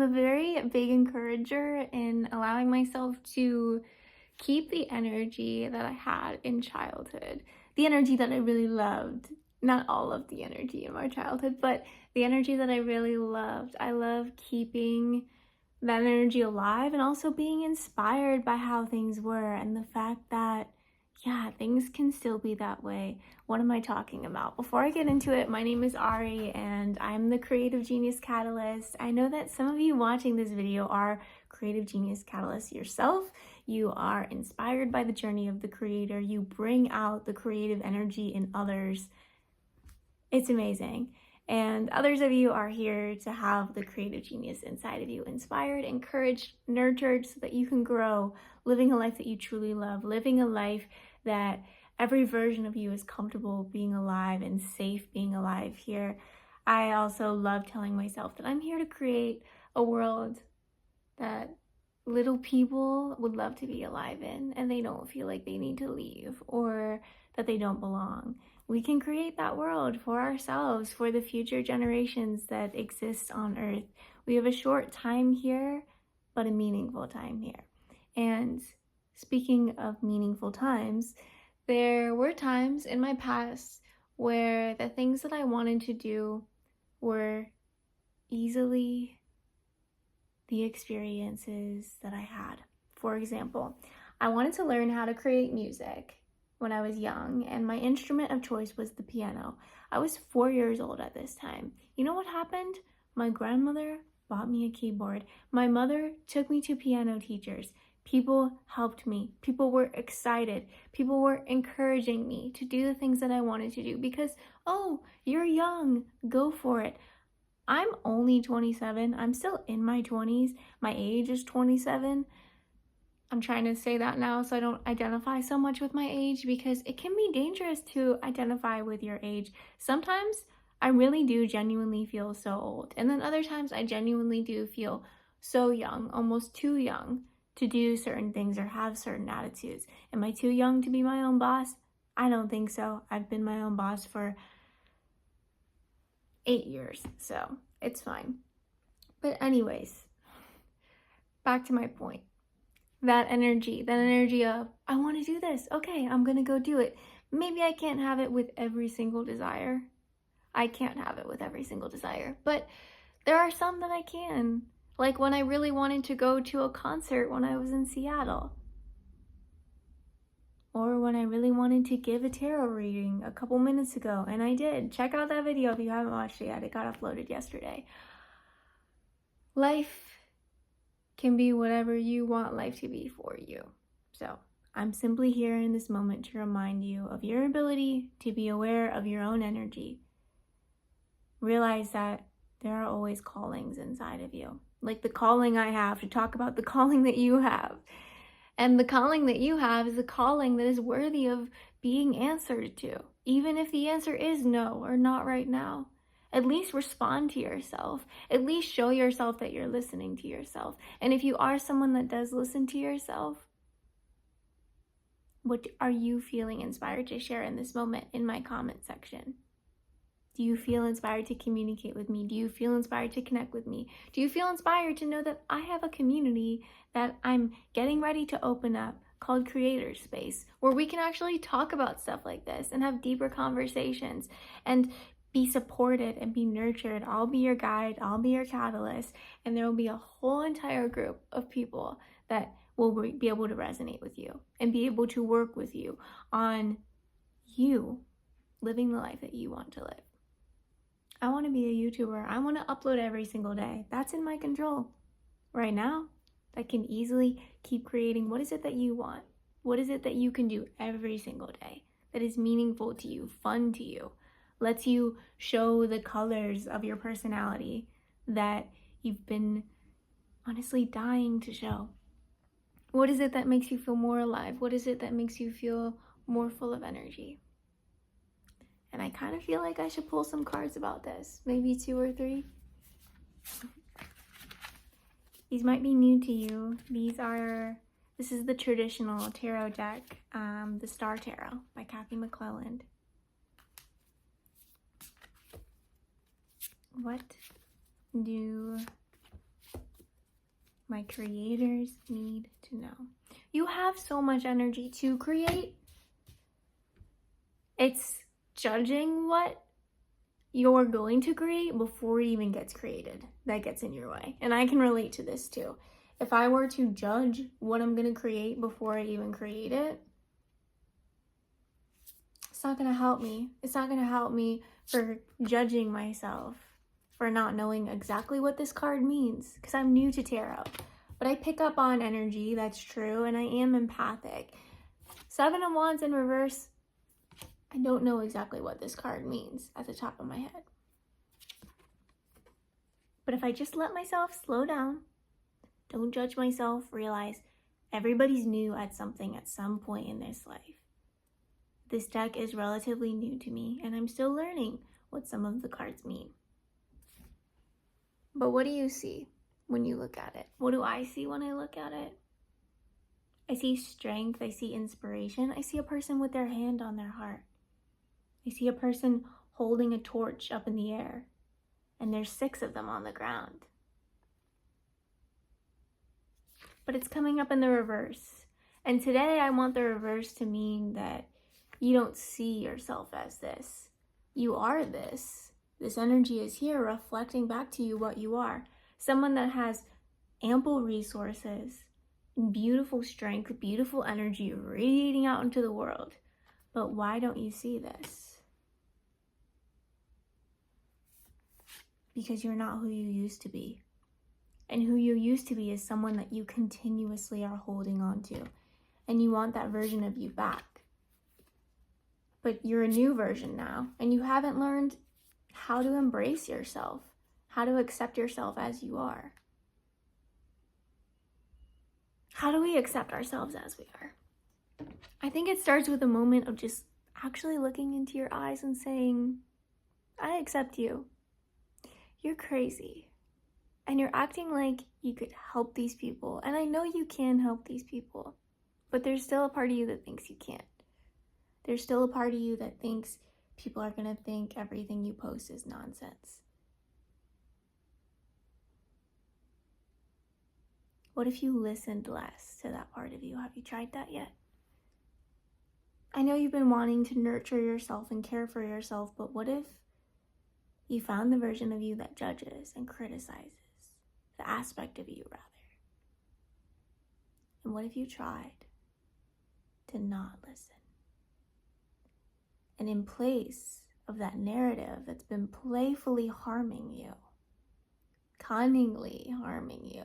I'm a very big encourager in allowing myself to keep the energy that I had in childhood, the energy that I really loved. Not all of the energy in my childhood, but the energy that I really loved. I love keeping that energy alive and also being inspired by how things were and the fact that, yeah, things can still be that way. What am I talking about? Before I get into it, my name is Ari and I'm the Creative Genius Catalyst. I know that some of you watching this video are Creative Genius Catalysts yourself. You are inspired by the journey of the creator. You bring out the creative energy in others. It's amazing. And others of you are here to have the creative genius inside of you inspired, encouraged, nurtured so that you can grow, living a life that you truly love, living a life that every version of you is comfortable being alive and safe being alive here. I also love telling myself that I'm here to create a world that little people would love to be alive in and they don't feel like they need to leave or that they don't belong. We can create that world for ourselves, for the future generations that exist on Earth. We have a short time here, but a meaningful time here. And speaking of meaningful times, there were times in my past where the things that I wanted to do were easily the experiences that I had. For example, I wanted to learn how to create music when I was young, and my instrument of choice was the piano. I was 4 years old at this time. You know what happened? My grandmother bought me a keyboard. My mother took me to piano teachers. People helped me. People were excited. People were encouraging me to do the things that I wanted to do because, oh, you're young, go for it. I'm only 27. I'm still in my 20s. My age is 27. I'm trying to say that now so I don't identify so much with my age because it can be dangerous to identify with your age. Sometimes I really do genuinely feel so old. And then other times I genuinely do feel so young, almost too young to do certain things or have certain attitudes. Am I too young to be my own boss? I don't think so. I've been my own boss for 8 years, so it's fine. But anyways, back to my point. That energy of, I want to do this. Okay, I'm going to go do it. Maybe I can't have it with every single desire. I can't have it with every single desire, but there are some that I can. Like when I really wanted to go to a concert when I was in Seattle. Or when I really wanted to give a tarot reading a couple minutes ago, and I did. Check out that video if you haven't watched it yet. It got uploaded yesterday. Life can be whatever you want life to be for you. So I'm simply here in this moment to remind you of your ability to be aware of your own energy. Realize that there are always callings inside of you. Like the calling I have to talk about the calling that you have. And the calling that you have is a calling that is worthy of being answered to. Even if the answer is no or not right now. At least respond to yourself. At least show yourself that you're listening to yourself. And if you are someone that does listen to yourself, what are you feeling inspired to share in this moment in my comment section? Do you feel inspired to communicate with me? Do you feel inspired to connect with me? Do you feel inspired to know that I have a community that I'm getting ready to open up called Creator Space, where we can actually talk about stuff like this and have deeper conversations and be supported and be nurtured. I'll be your guide, I'll be your catalyst, and there will be a whole entire group of people that will be able to resonate with you and be able to work with you on you living the life that you want to live. I want to be a YouTuber. I want to upload every single day. That's in my control. Right now, I can easily keep creating. What is it that you want? What is it that you can do every single day that is meaningful to you, fun to you? Lets you show the colors of your personality that you've been honestly dying to show. What is it that makes you feel more alive? What is it that makes you feel more full of energy? And I kind of feel like I should pull some cards about this, maybe 2 or 3. These might be new to you. This is the traditional tarot deck, the Star Tarot by Kathy McClelland. What do My creators need to know. You have so much energy to create. It's judging what you're going to create before it even gets created that gets in your way. And I can relate to this too. If I were to judge what I'm going to create before I even create it, it's not going to help me. It's not going to help me for judging myself for not knowing exactly what this card means, because I'm new to tarot. But I pick up on energy, that's true, and I am empathic. Seven of Wands in reverse, I don't know exactly what this card means at the top of my head. But if I just let myself slow down, don't judge myself, realize everybody's new at something at some point in this life. This deck is relatively new to me, and I'm still learning what some of the cards mean. But what do you see when you look at it? What do I see when I look at it? I see strength, I see inspiration, I see a person with their hand on their heart. I see a person holding a torch up in the air, and there's 6 of them on the ground. But it's coming up in the reverse. And today I want the reverse to mean that you don't see yourself as this. You are this. This energy is here reflecting back to you what you are. Someone that has ample resources, beautiful strength, beautiful energy radiating out into the world. But why don't you see this? Because you're not who you used to be. And who you used to be is someone that you continuously are holding on to. And you want that version of you back. But you're a new version now, and you haven't learned how to embrace yourself, how to accept yourself as you are. How do we accept ourselves as we are? I think it starts with a moment of just actually looking into your eyes and saying, I accept you. You're crazy. And you're acting like you could help these people. And I know you can help these people, but there's still a part of you that thinks you can't. There's still a part of you that thinks people are going to think everything you post is nonsense. What if you listened less to that part of you? Have you tried that yet? I know you've been wanting to nurture yourself and care for yourself, but what if you found the version of you that judges and criticizes, the aspect of you rather? And what if you tried to not listen? And in place of that narrative that's been playfully harming you, cunningly harming you,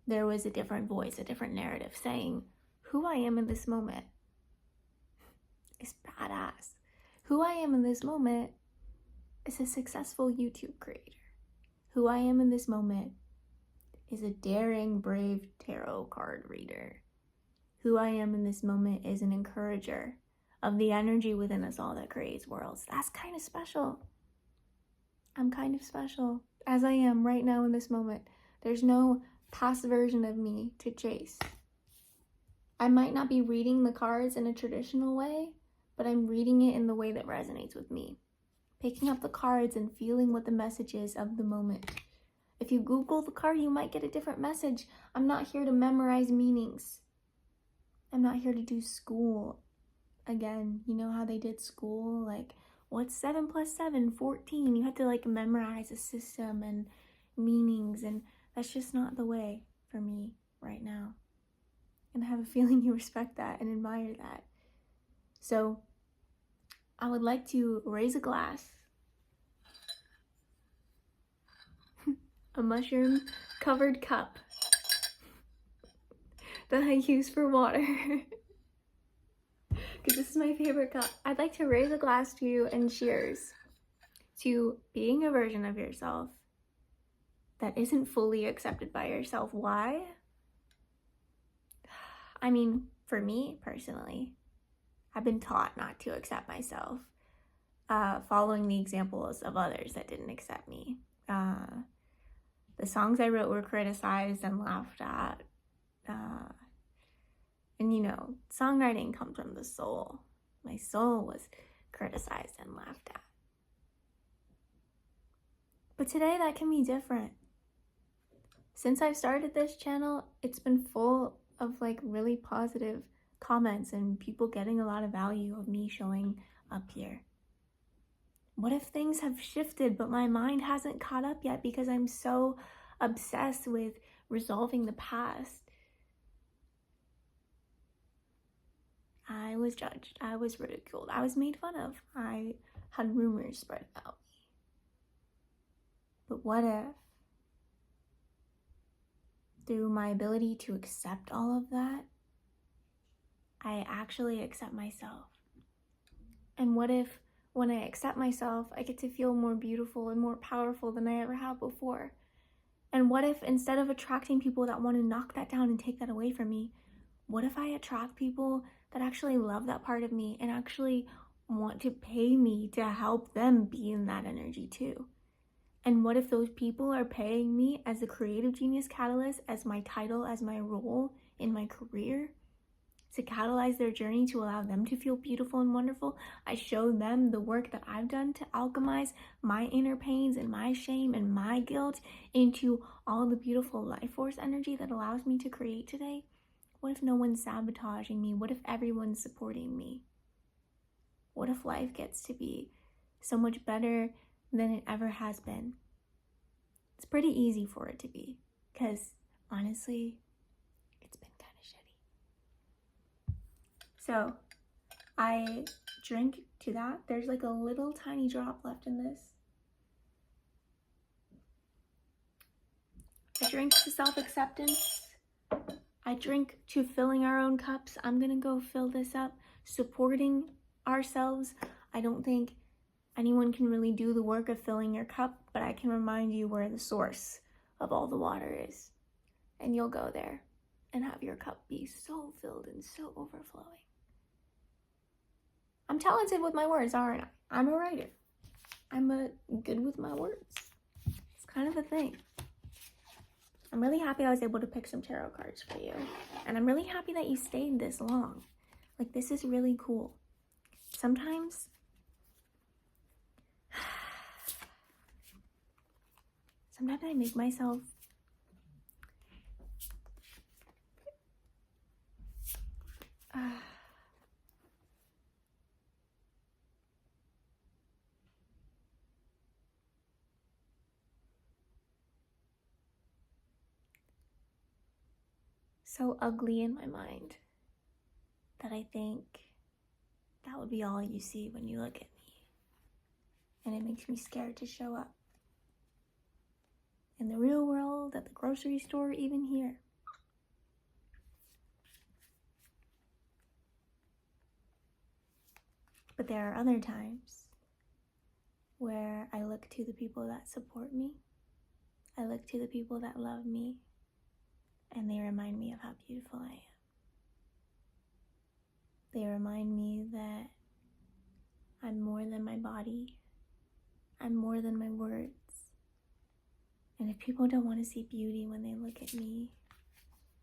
there was a different voice, a different narrative saying, who I am in this moment is badass. Who I am in this moment is a successful YouTube creator. Who I am in this moment is a daring, brave tarot card reader. Who I am in this moment is an encourager of the energy within us all that creates worlds. That's kind of special. I'm kind of special as I am right now in this moment. There's no past version of me to chase. I might not be reading the cards in a traditional way, but I'm reading it in the way that resonates with me. Picking up the cards and feeling what the message is of the moment. If you Google the card, you might get a different message. I'm not here to memorize meanings. I'm not here to do school. Again, you know how they did school? Like, what's 7 plus 7? 14. You had to like memorize a system and meanings, and that's just not the way for me right now. And I have a feeling you respect that and admire that. So I would like to raise a glass, a mushroom covered cup that I use for water. Because this is my favorite cup. I'd like to raise a glass to you and cheers to being a version of yourself that isn't fully accepted by yourself. Why? I mean, for me personally, I've been taught not to accept myself, following the examples of others that didn't accept me. The songs I wrote were criticized and laughed at. And you know, songwriting comes from the soul. My soul was criticized and laughed at. But today that can be different. Since I've started this channel, it's been full of like really positive comments and people getting a lot of value of me showing up here. What if things have shifted, but my mind hasn't caught up yet because I'm so obsessed with resolving the past? I was judged, I was ridiculed, I was made fun of, I had rumors spread about me. But what if, through my ability to accept all of that, I actually accept myself? And what if, when I accept myself, I get to feel more beautiful and more powerful than I ever have before? And what if, instead of attracting people that want to knock that down and take that away from me, what if I attract people that actually love that part of me and actually want to pay me to help them be in that energy too? And what if those people are paying me as a creative genius catalyst, as my title, as my role in my career, to catalyze their journey, to allow them to feel beautiful and wonderful? I show them the work that I've done to alchemize my inner pains and my shame and my guilt into all the beautiful life force energy that allows me to create today. What if no one's sabotaging me? What if everyone's supporting me? What if life gets to be so much better than it ever has been? It's pretty easy for it to be, because honestly, it's been kind of shitty. So I drink to that. There's like a little tiny drop left in this. I drink to self-acceptance. I drink to filling our own cups. I'm gonna go fill this up, supporting ourselves. I don't think anyone can really do the work of filling your cup, but I can remind you where the source of all the water is. And you'll go there and have your cup be so filled and so overflowing. I'm talented with my words, aren't I? I'm a writer. I'm good with my words. It's kind of a thing. I'm really happy I was able to pick some tarot cards for you. And I'm really happy that you stayed this long. Like, this is really cool. Sometimes I make myself so ugly in my mind that I think that would be all you see when you look at me. And it makes me scared to show up. In the real world, at the grocery store, even here. But there are other times where I look to the people that support me. I look to the people that love me. And they remind me of how beautiful I am. They remind me that I'm more than my body. I'm more than my words. And if people don't want to see beauty when they look at me,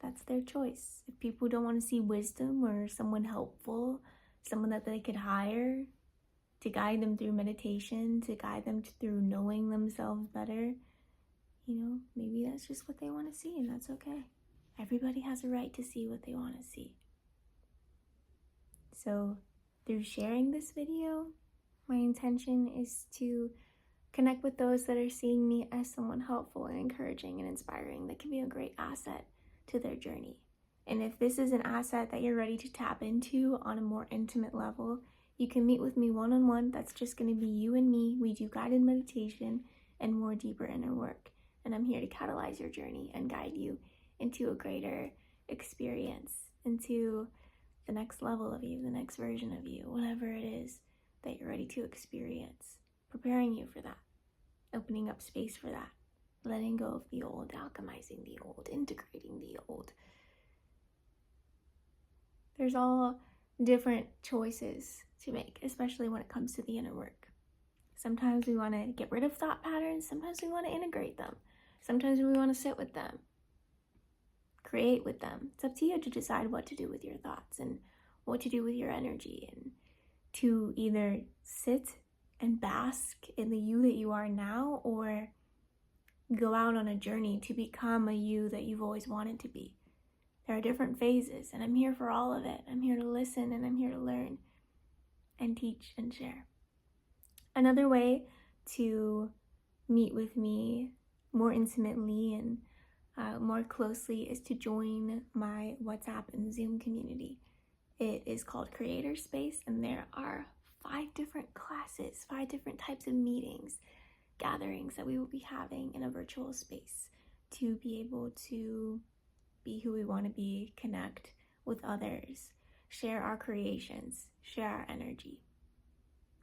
that's their choice. If people don't want to see wisdom or someone helpful, someone that they could hire to guide them through meditation, to guide them through knowing themselves better, maybe that's just what they want to see, and that's okay. Everybody has a right to see what they want to see. So through sharing this video, my intention is to connect with those that are seeing me as someone helpful and encouraging and inspiring that can be a great asset to their journey. And if this is an asset that you're ready to tap into on a more intimate level, you can meet with me one-on-one. That's just going to be you and me. We do guided meditation and more deeper inner work. And I'm here to catalyze your journey and guide you into a greater experience, into the next level of you, the next version of you, whatever it is that you're ready to experience. Preparing you for that, opening up space for that, letting go of the old, alchemizing the old, integrating the old. There's all different choices to make, especially when it comes to the inner work. Sometimes we want to get rid of thought patterns, sometimes we want to integrate them, sometimes we want to sit with them, create with them. It's up to you to decide what to do with your thoughts and what to do with your energy, and to either sit and bask in the you that you are now, or go out on a journey to become a you that you've always wanted to be. There are different phases, and I'm here for all of it. I'm here to listen, and I'm here to learn and teach and share. Another way to meet with me more intimately and more closely is to join my WhatsApp and Zoom community. It is called Creator Space, and there are 5 different classes, 5 different types of meetings, gatherings that we will be having in a virtual space to be able to be who we want to be, connect with others, share our creations, share our energy,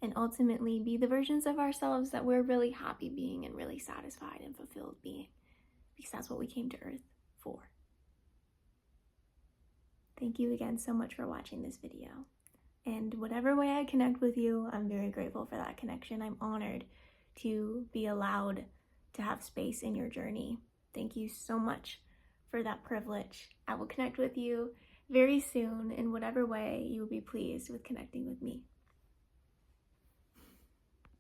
and ultimately be the versions of ourselves that we're really happy being and really satisfied and fulfilled being, because that's what we came to Earth for. Thank you again so much for watching this video. And whatever way I connect with you, I'm very grateful for that connection. I'm honored to be allowed to have space in your journey. Thank you so much for that privilege. I will connect with you very soon in whatever way you will be pleased with connecting with me.